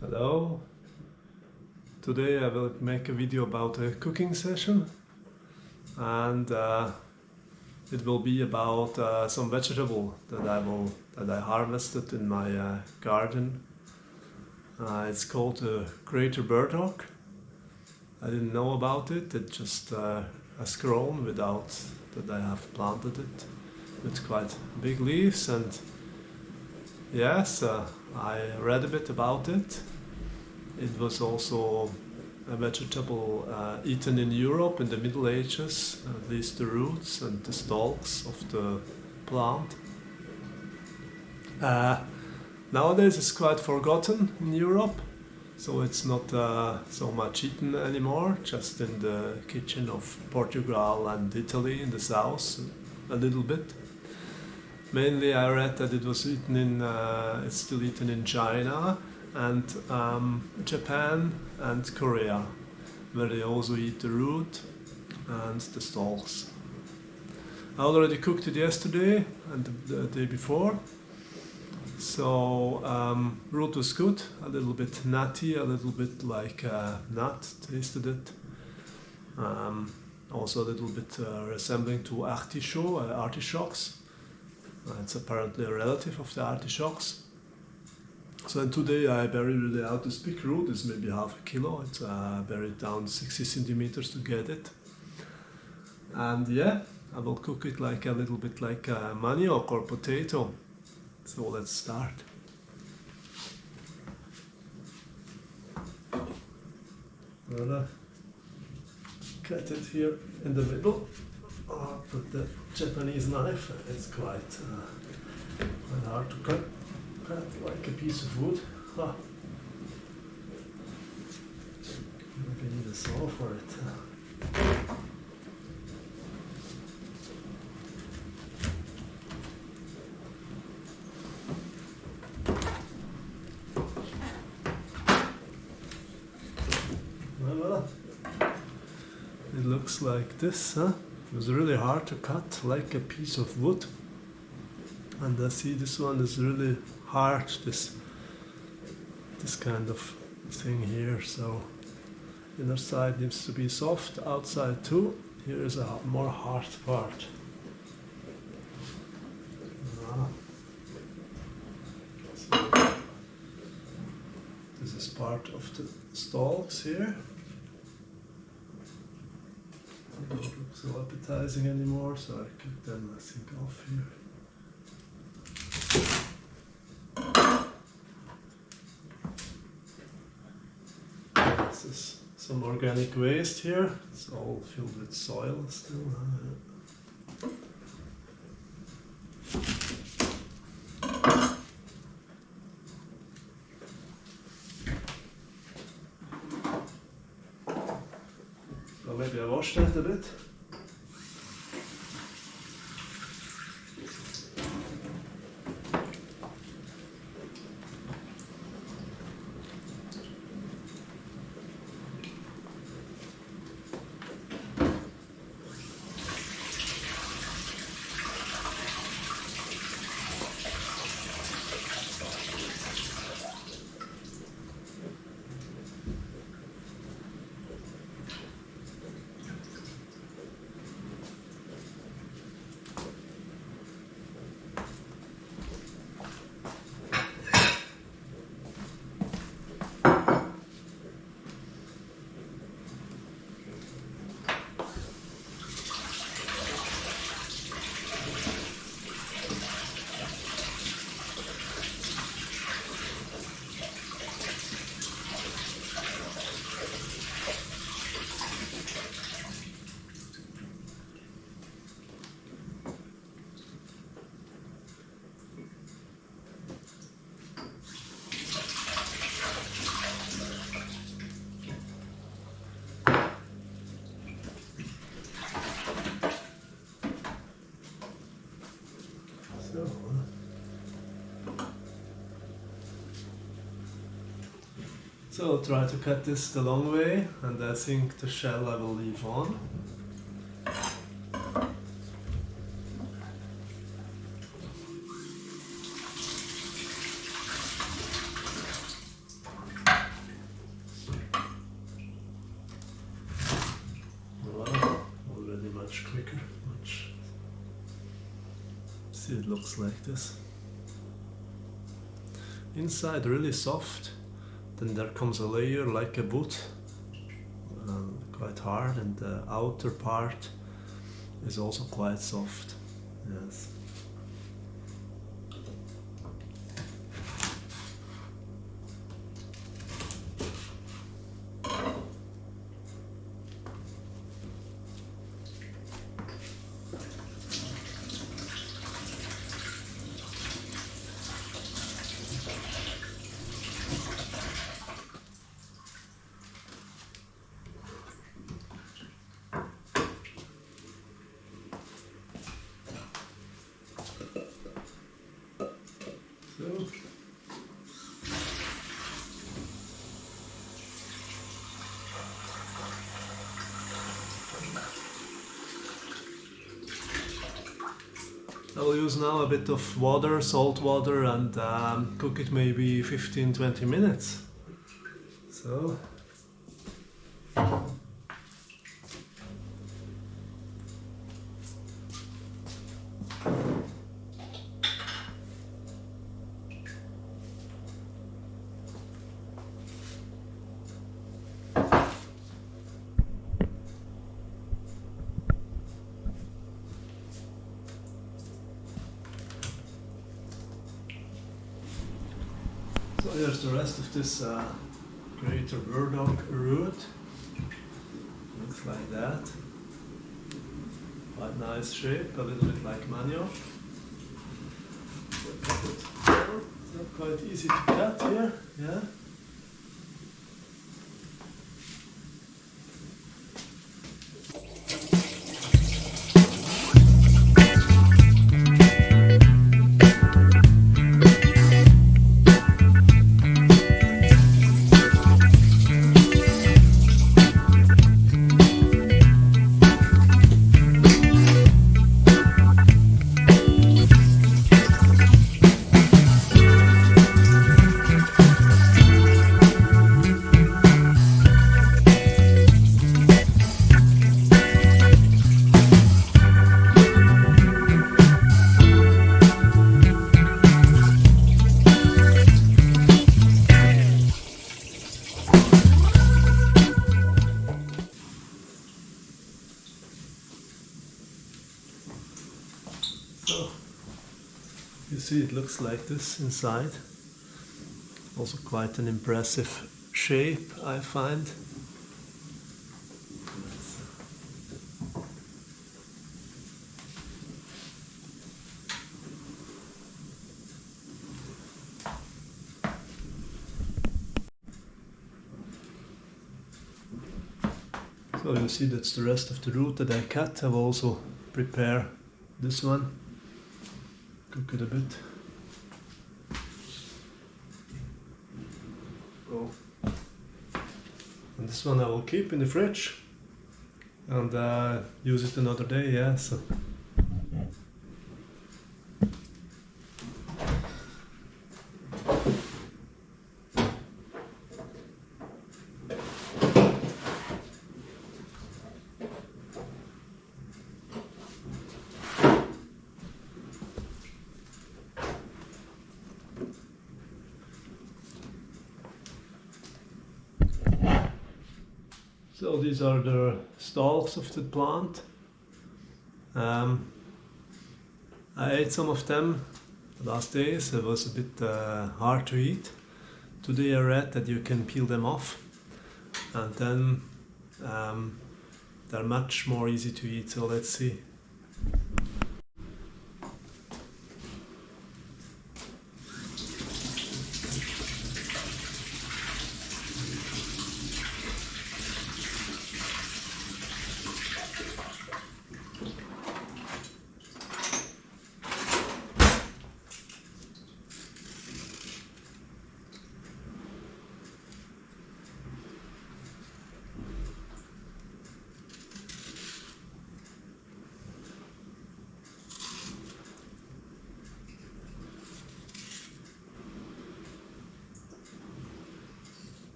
Hello. Today I will make a video about a cooking session, and it will be about some vegetable that I harvested in my garden. It's called Greater Burdock. I didn't know about it. It just has grown without that I have planted it, with quite big leaves. And yes, I read a bit about it. It was also a vegetable eaten in Europe in the Middle Ages, at least the roots and the stalks of the plant. Nowadays it's quite forgotten in Europe, so it's not so much eaten anymore, just in the kitchen of Portugal and Italy in the south a little bit. Mainly I read that it was eaten it's still eaten in China and Japan and Korea, where they also eat the root and the stalks. I already cooked it yesterday and the day before, so root was good, a little bit nutty, a little bit like nut, tasted it. Also a little bit resembling to artichokes. It's apparently a relative of the artichokes. So today I buried it out. This big root is maybe half a kilo. It's buried down 60 centimeters to get it. And yeah, I will cook it like a little bit like manioc or potato. So let's start. I'll cut it here in the middle. Put the Japanese knife. It's quite hard to cut. Like a piece of wood. Maybe need a saw for it. Well, it looks like this, huh? It was really hard to cut, like a piece of wood. And I see this one is really hard, this kind of thing here, so inner side needs to be soft, outside too. Here is a more hard part. So this is part of the stalks here. They don't look so appetizing anymore, so I cut them, I think, off here. This is some organic waste here. It's all filled with soil still. So maybe I wash that a bit. So I'll try to cut this the long way, and I think the shell I will leave on. See, it looks like this. Inside really soft, then there comes a layer like a wood, quite hard, and the outer part is also quite soft. Yes. I will use now a bit of water, salt water, and cook it maybe 15-20 minutes. So here's the rest of this Greater Burdock root. Looks like that. Quite nice shape, a little bit like manioc. It's not quite easy to cut here, yeah. So you see it looks like this inside. Also quite an impressive shape, I find. So you see that's the rest of the root that I cut. I will also prepare this one. Cook it a bit. Oh. And this one I will keep in the fridge and use it another day, yeah. So. So these are the stalks of the plant. I ate some of them the last days. It was a bit hard to eat. Today I read that you can peel them off, and then they're much more easy to eat. So let's see.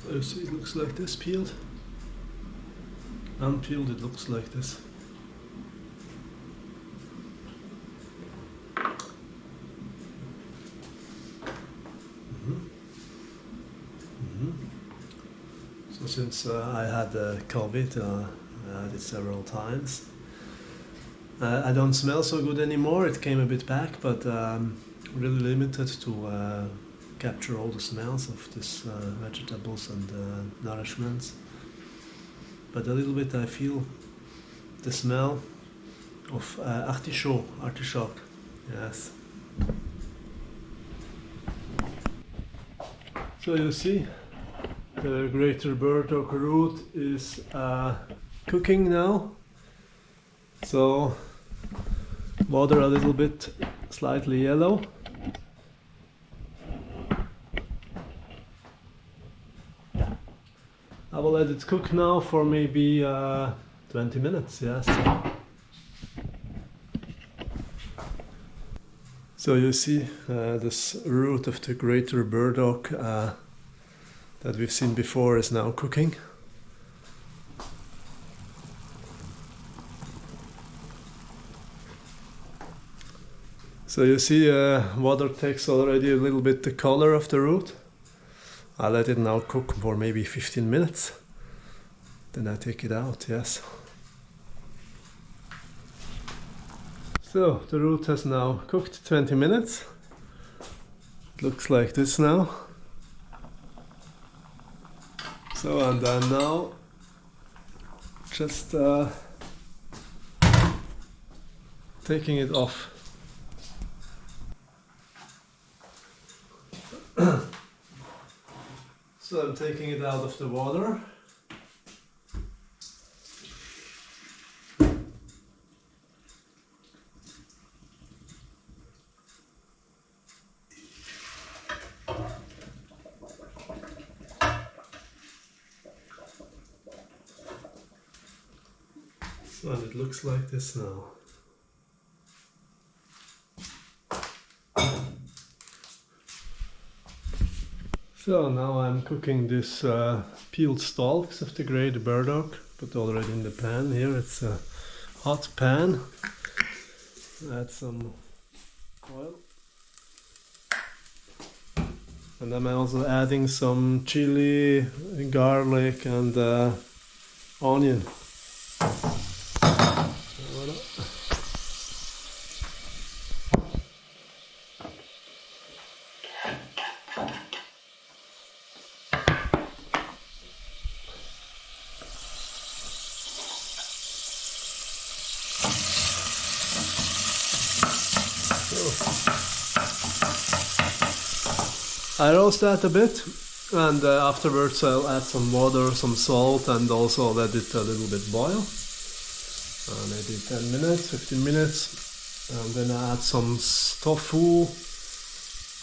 So you see it looks like this peeled. Unpeeled it looks like this. So since I had COVID, I had it several times. I don't smell so good anymore, it came a bit back, but really limited to capture all the smells of these vegetables and nourishments. But a little bit I feel the smell of artichoke, yes. So you see, the Greater Burdock root is cooking now. So water a little bit slightly yellow. I will let it cook now for maybe 20 minutes, yes. So you see this root of the Greater Burdock that we've seen before is now cooking. So you see water takes already a little bit the color of the root. I let it now cook for maybe 15 minutes. Then I take it out, yes. So the root has now cooked 20 minutes. It looks like this now. So and I'm now just taking it off. So I'm taking it out of the water. So and it looks like this now. So now I'm cooking this peeled stalks of the Greater Burdock, put already in the pan here. It's a hot pan. Add some oil. And I'm also adding some chili, garlic and onion. I roast that a bit, and afterwards I'll add some water, some salt, and also let it a little bit boil. Maybe 10 minutes, 15 minutes. And then I add some tofu.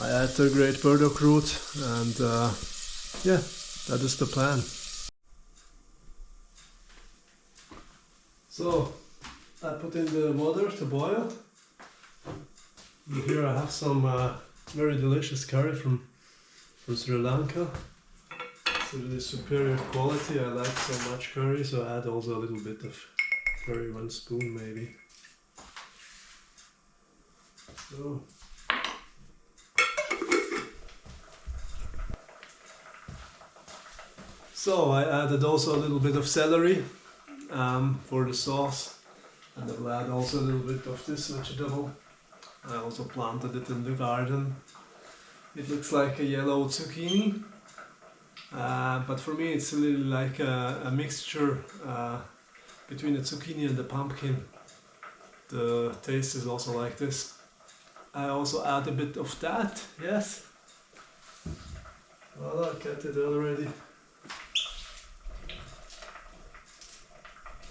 I add the Great Burdock root, and yeah, that is the plan. So I put in the water to boil. And here I have some very delicious curry from Sri Lanka. It's really superior quality. I like so much curry, so I add also a little bit of curry, 1 spoon maybe. So I added also a little bit of celery for the sauce, and I will add also a little bit of this vegetable. I also planted it in the garden. It looks like a yellow zucchini, but for me it's really like a mixture between the zucchini and the pumpkin. The taste is also like this. I also add a bit of that, yes. Well, I got it already.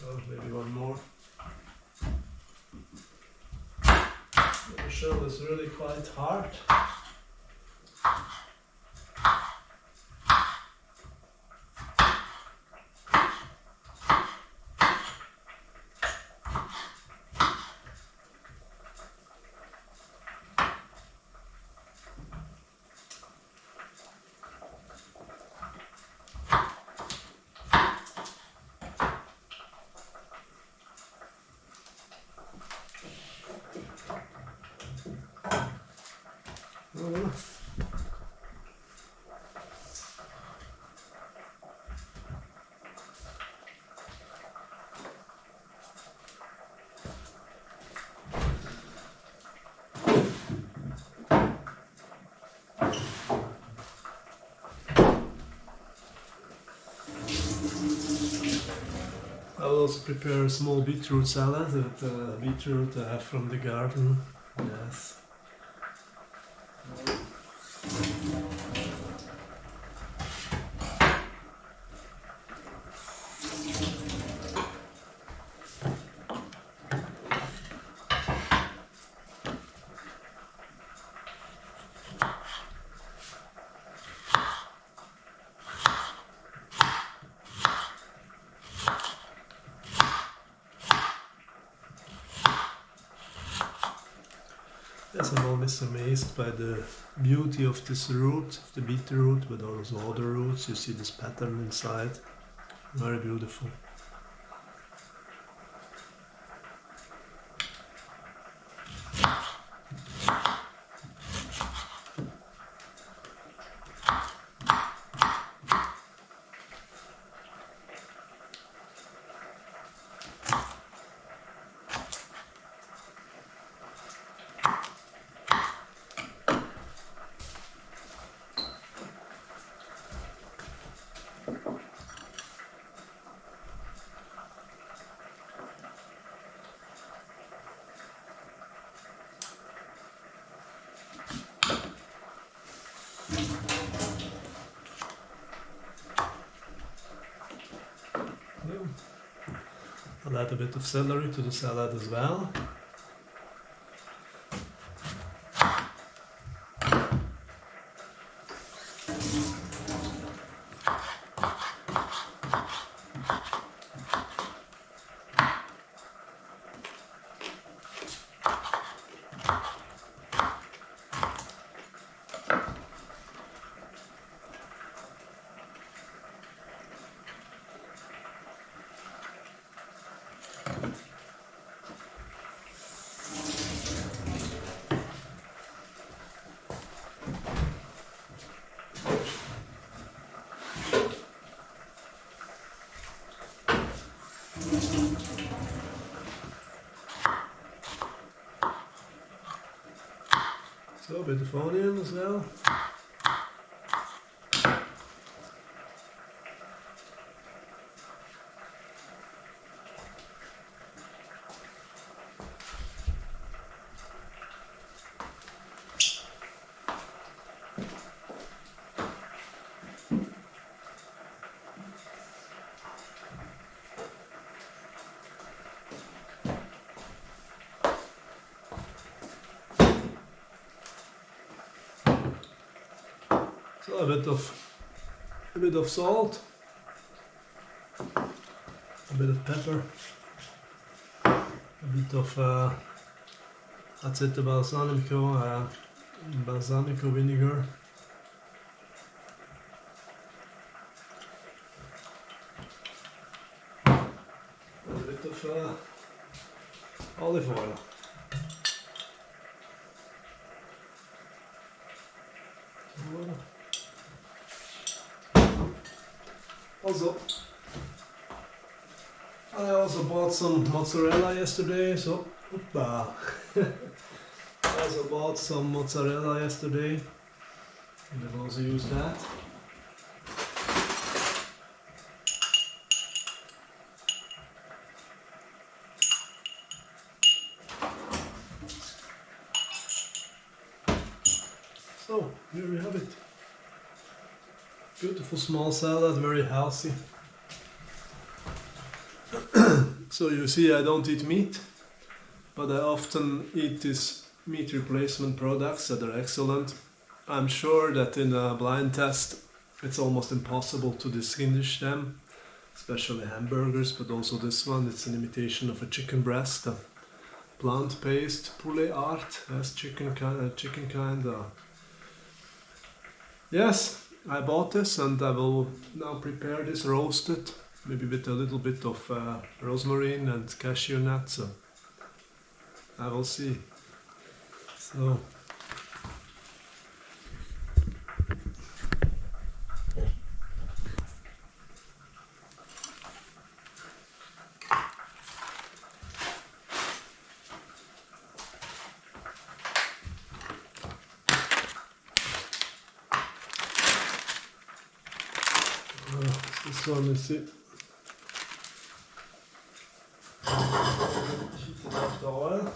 Oh, maybe one more. The shell is really quite hard. Voilà. I will also prepare a small beetroot salad with beetroot I have from the garden. Yes. Yes, I'm always amazed by the beauty of this root, of the beetroot, with all those other roots. You see this pattern inside. Very beautiful. I'll add a bit of celery to the salad as well. So a bit of onion as well. So a bit of salt, a bit of pepper, a bit of aceto balsamico vinegar, and a bit of olive oil. I also bought some mozzarella yesterday, so I also bought some mozzarella yesterday, and I'll also use that. So, here we have it. Beautiful small salad, very healthy. So you see, I don't eat meat, but I often eat these meat replacement products that are excellent. I'm sure that in a blind test it's almost impossible to distinguish them, especially hamburgers, but also this one, it's an imitation of a chicken breast, a plant-based poulet art, as chicken kind. Yes, I bought this and I will now prepare this roasted, maybe with a little bit of rosemary and cashew nuts. So I will see. So this one is it. Heat up the oil.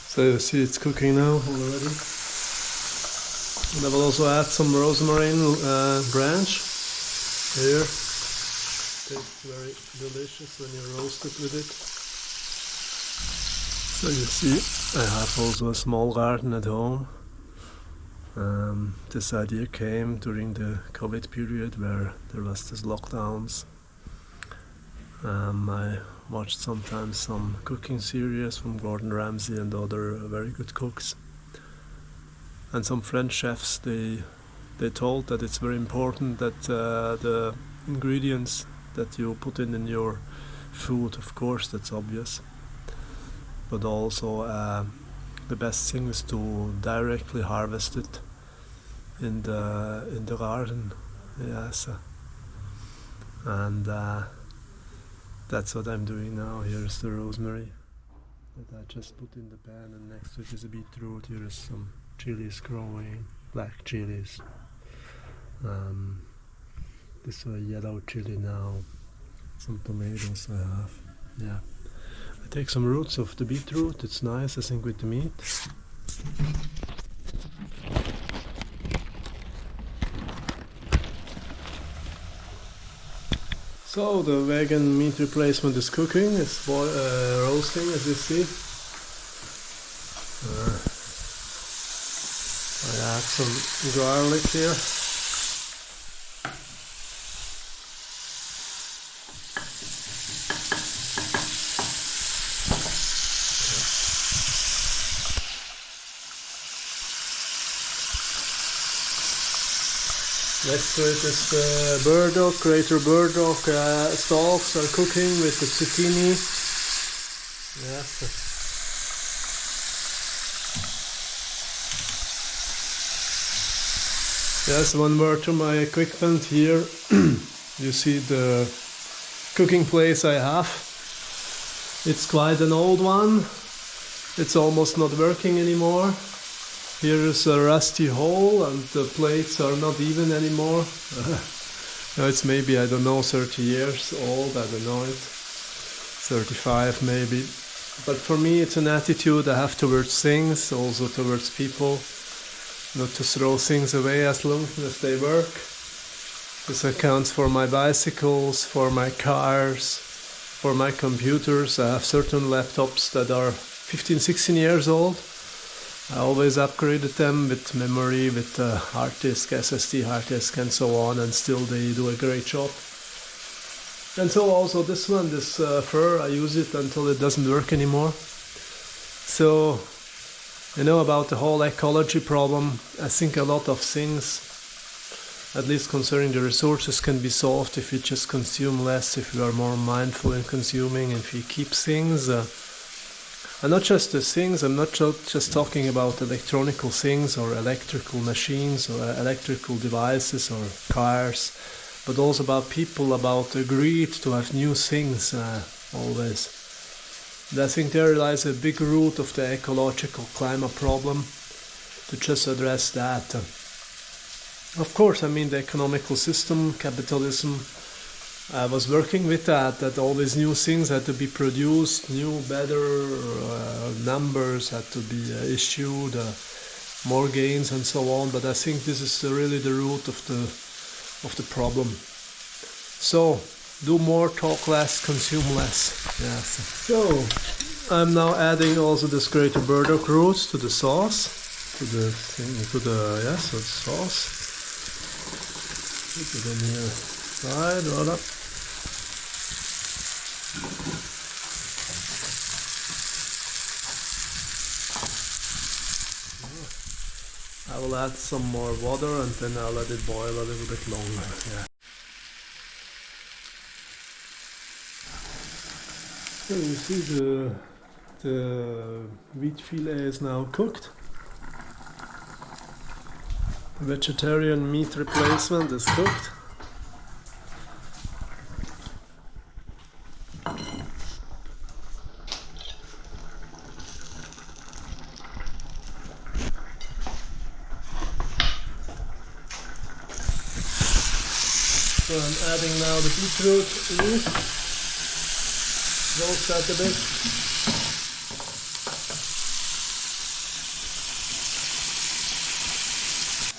So you see it's cooking now already. And I will also add some rosemary branch here. Tastes very delicious when you roast it with it. So you see I have also a small garden at home. This idea came during the COVID period where there was these lockdowns. I watched sometimes some cooking series from Gordon Ramsay and other very good cooks. And some French chefs, they told that it's very important that the ingredients that you put in your food, of course, that's obvious. But also the best thing is to directly harvest it in the garden. Yes. And that's what I'm doing now. Here's the rosemary that I just put in the pan, and next to it is a beetroot. Here is some chilies growing, black chilies. This yellow chili now. Some tomatoes I have. Yeah. I take some roots of the beetroot. It's nice, I think, with the meat. So the vegan meat replacement is cooking, it's roasting as you see. I add some garlic here. Next to it is the burdock, Greater Burdock stalks are cooking with the zucchini. Yes. Yes, one word to my equipment here. You see the cooking place I have. It's quite an old one. It's almost not working anymore. Here is a rusty hole and the plates are not even anymore. It's maybe, I don't know, 30 years old, I don't know it. 35 maybe. But for me it's an attitude I have towards things, also towards people. Not to throw things away as long as they work. This accounts for my bicycles, for my cars, for my computers. I have certain laptops that are 15, 16 years old. I always upgraded them with memory, with hard disk, SSD hard disk and so on, and still they do a great job. And so also this one, this fur, I use it until it doesn't work anymore. So, you know, about the whole ecology problem, I think a lot of things, at least concerning the resources, can be solved if we just consume less, if we are more mindful in consuming, if we keep things. And not just the things, I'm not just talking about electronical things or electrical machines or electrical devices or cars, but also about people, about the greed to have new things always. And I think there lies a big root of the ecological climate problem, to just address that. Of course, I mean the economical system, capitalism, I was working with that always new things had to be produced, new, better numbers had to be issued, more gains and so on. But I think this is really the root of the problem. So, do more, talk less, consume less. Yes. So, I'm now adding also this Greater Burdock roots to the sauce, to the sauce. Put it in here. Side, voilà. I will add some more water and then I'll let it boil a little bit longer. Yeah. So you see the wheat fillet is now cooked. Vegetarian meat replacement is cooked. So I'm adding now the beetroot leaf, roast that a bit.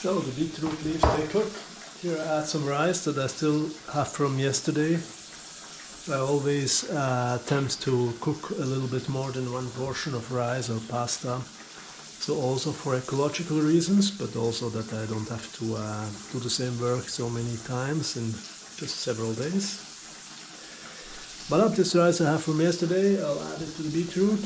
So the beetroot leaves, they cook. Here I add some rice that I still have from yesterday. I always tend to cook a little bit more than one portion of rice or pasta. So also for ecological reasons, but also that I don't have to do the same work so many times in just several days. But up this rice I have from yesterday, I'll add it to the beetroot.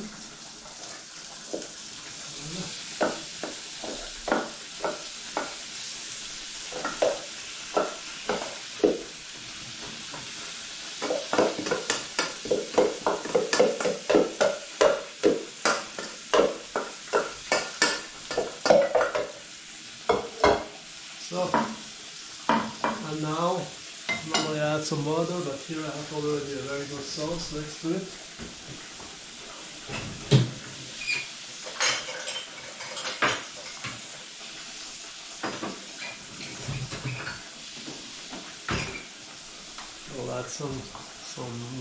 So, and now normally I add some water, but here I have already a very good sauce next to it. I'll add some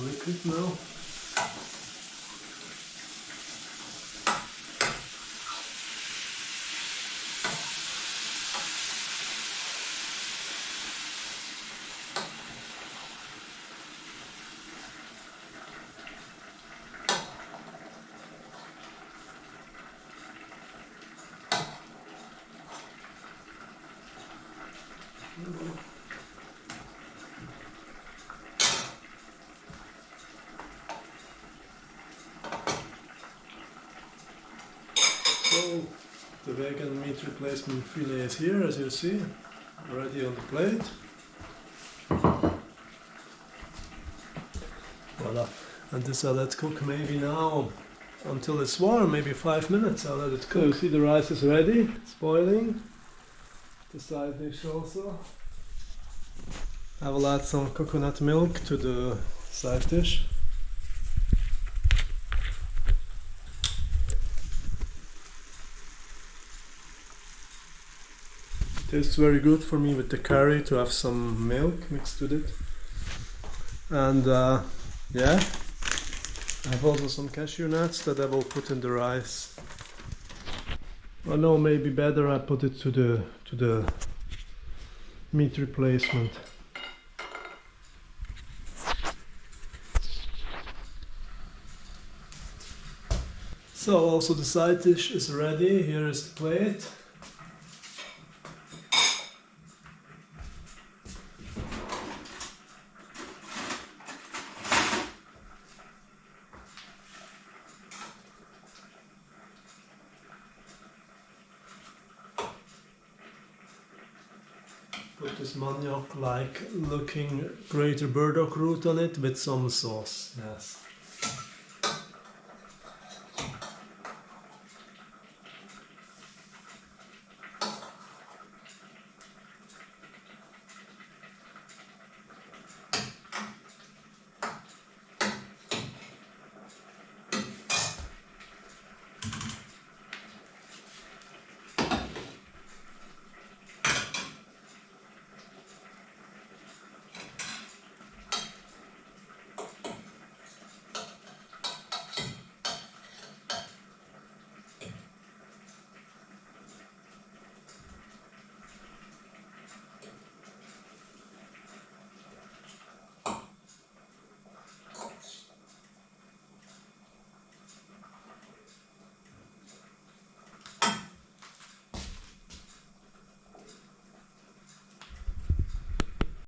liquid now. So the vegan meat replacement fillet is here, as you see, ready on the plate. Voila. And this I'll let cook maybe now until it's warm, maybe 5 minutes. I'll let it cook. So you see the rice is ready, it's boiling. The side dish also. I will add some coconut milk to the side dish. It tastes very good for me with the curry to have some milk mixed with it. And yeah, I have also some cashew nuts that I will put in the rice. Or no, maybe better I put it to the meat replacement. So also the side dish is ready. Here is the plate. Put this manioc-like looking Greater Burdock root on it with some sauce. Yes.